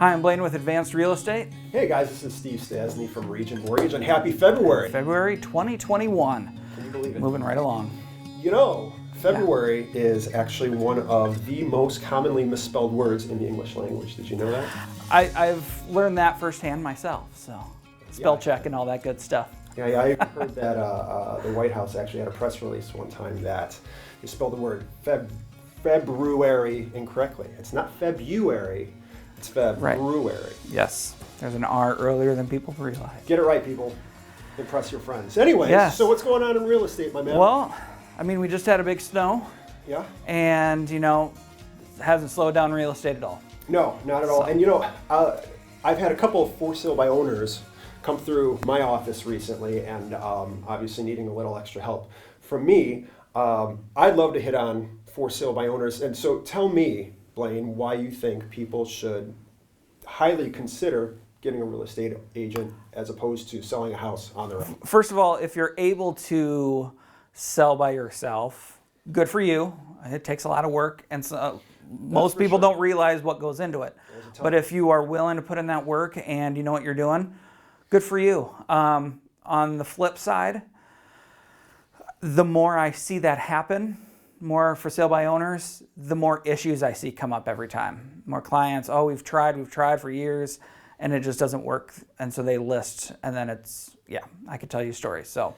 Hi, I'm Blaine with Advanced Real Estate. Hey guys, this is Steve Stasny from Region Mortgage, and happy February. February 2021. Can you believe it? Moving right along. You know, February is actually one of the most commonly misspelled words in the English language. Did you know that? I've learned that firsthand myself, so spell check and all that good stuff. Yeah, I heard that the White House actually had a press release one time that they spelled the word February incorrectly. It's not February, it's February. Right. Yes, there's an R earlier than people realize. Get it right, people. Impress your friends. Anyways, Yes. So what's going on in real estate, my man? Well, I mean, we just had a big snow. Yeah? And, you know, it hasn't slowed down real estate at all. No, not at all. And you know, I've had a couple of for sale by owners come through my office recently, and obviously needing a little extra help from me. I'd love to hit on for sale by owners. And so tell me, Blaine, why you think people should highly consider getting a real estate agent as opposed to selling a house on their own. First of all, if you're able to sell by yourself, good for you. It takes a lot of work, and so, most people don't realize what goes into it. But if you are willing to put in that work and you know what you're doing, good for you. On the flip side, the more I see that happen, more for sale by owners, the more issues I see come up every time. More clients, oh, we've tried for years, and it just doesn't work. And so they list, and then it's, yeah, I could tell you stories. So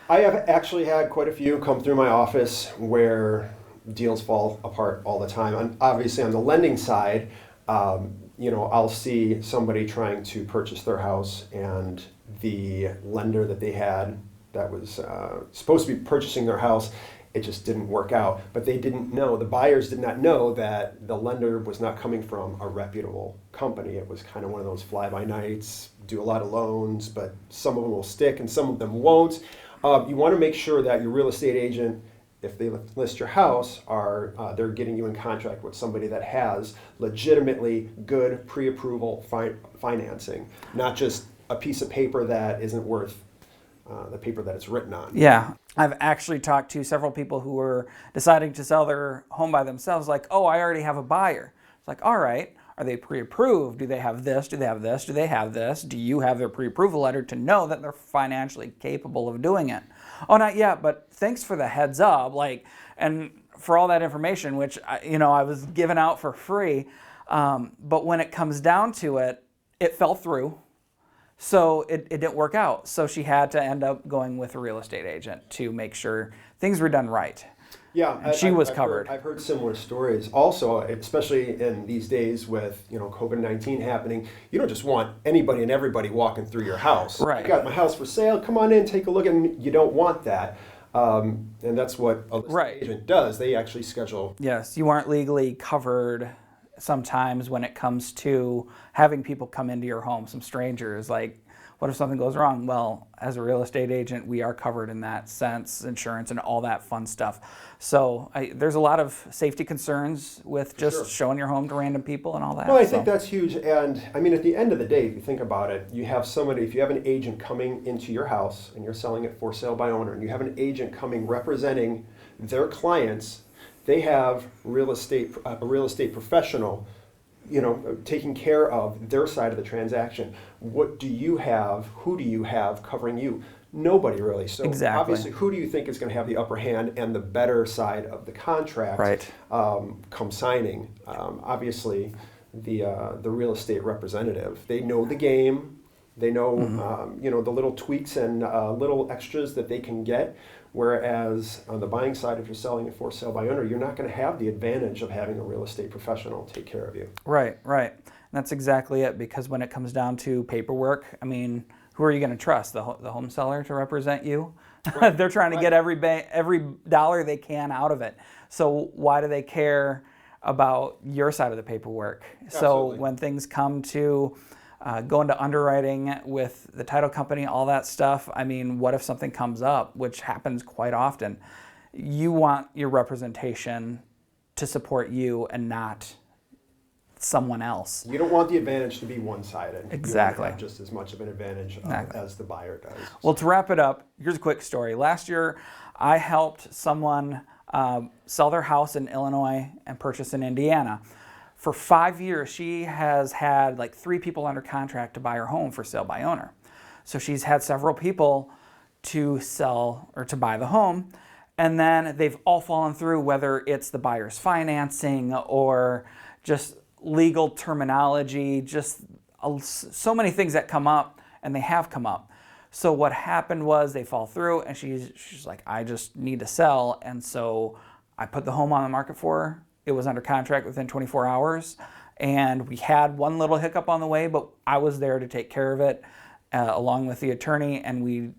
I have actually had quite a few come through my office where deals fall apart all the time. And obviously on the lending side, you know, I'll see somebody trying to purchase their house, and the lender that they had that was supposed to be purchasing their house, it just didn't work out. But they didn't know, the buyers did not know that the lender was not coming from a reputable company. It was kind of one of those fly-by-nights, do a lot of loans, but some of them will stick and some of them won't. You want to make sure that your real estate agent, if they list your house, they're getting you in contract with somebody that has legitimately good pre-approval financing, not just a piece of paper that isn't worth the paper that it's written on. yeah, I've actually talked to several people who were deciding to sell their home by themselves, like, oh, I already have a buyer. It's like, all right, are they pre-approved? Do they have this? Do they have this? Do they have this? Do you have their pre-approval letter to know that they're financially capable of doing it? Oh, not yet, but thanks for the heads up, like, and for all that information, which, you know, I was given out for free. But when it comes down to it, it fell through. So it didn't work out. So she had to end up going with a real estate agent to make sure things were done right. Yeah, and she was covered. I've heard similar stories. Also, especially in these days with, you know, COVID-19 happening, you don't just want anybody and everybody walking through your house. Right. I got my house for sale. Come on in, take a look. And you don't want that. And that's what a listing agent does. They actually schedule. Yes, you aren't legally covered sometimes when it comes to having people come into your home, some strangers. Like, what if something goes wrong? Well, as a real estate agent, we are covered in that sense, insurance and all that fun stuff. So there's a lot of safety concerns with just showing your home to random people and all that. Well, I think that's huge. And I mean, at the end of the day, if you think about it, you have somebody, if you have an agent coming into your house and you're selling it for sale by owner, and you have an agent coming representing their clients, they have a real estate professional, you know, taking care of their side of the transaction. What do you have? Who do you have covering you? Nobody really. So obviously, who do you think is going to have the upper hand and the better side of the contract come signing? Obviously, the real estate representative. They know the game. They know you know, the little tweaks and little extras that they can get. Whereas on the buying side, if you're selling it for sale by owner, you're not going to have the advantage of having a real estate professional take care of you. Right. And that's exactly it, because when it comes down to paperwork, I mean, who are you going to trust? The home seller to represent you? Right. They're trying to get every dollar they can out of it. So why do they care about your side of the paperwork? Absolutely. So when things come to going to underwriting with the title company, all that stuff, I mean, what if something comes up, which happens quite often? You want your representation to support you and not someone else. You don't want the advantage to be one-sided. Exactly. You want to have just as much of an advantage as the buyer does. Well, to wrap it up, here's a quick story. Last year, I helped someone sell their house in Illinois and purchase in Indiana. For 5 years, she has had like 3 people under contract to buy her home for sale by owner. So she's had several people to sell or to buy the home, and then they've all fallen through, whether it's the buyer's financing or just legal terminology, just so many things that come up, and they have come up. So what happened was they fall through, and she's like, I just need to sell, and so I put the home on the market for her. It was under contract within 24 hours, and we had one little hiccup on the way, but I was there to take care of it along with the attorney, and we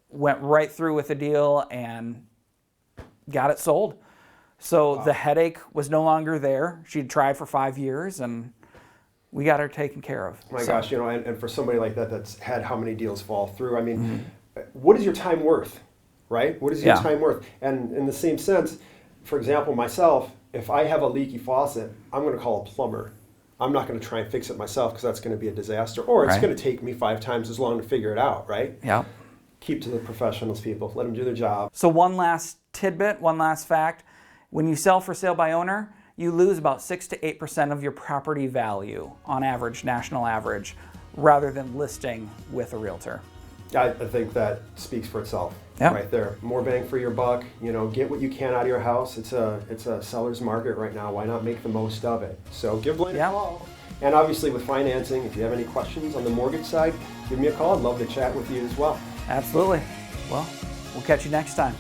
went right through with the deal and got it sold. So the headache was no longer there. She'd tried for 5 years, and we got her taken care of. My gosh, you know, and for somebody like that that's had how many deals fall through, I mean, what is your time worth, right? What is your time worth? And in the same sense, for example, myself, if I have a leaky faucet, I'm going to call a plumber. I'm not going to try and fix it myself because that's going to be a disaster, or it's going to take me 5 times as long to figure it out, right? Yeah. Keep to the professionals, people. Let them do their job. So one last tidbit, one last fact. When you sell for sale by owner, you lose about 6 to 8% of your property value on average, national average, rather than listing with a realtor. I think that speaks for itself right there. More bang for your buck. You know, get what you can out of your house. It's a seller's market right now. Why not make the most of it? So give Blaine a call. And obviously with financing, if you have any questions on the mortgage side, give me a call. I'd love to chat with you as well. Absolutely. Well, we'll catch you next time.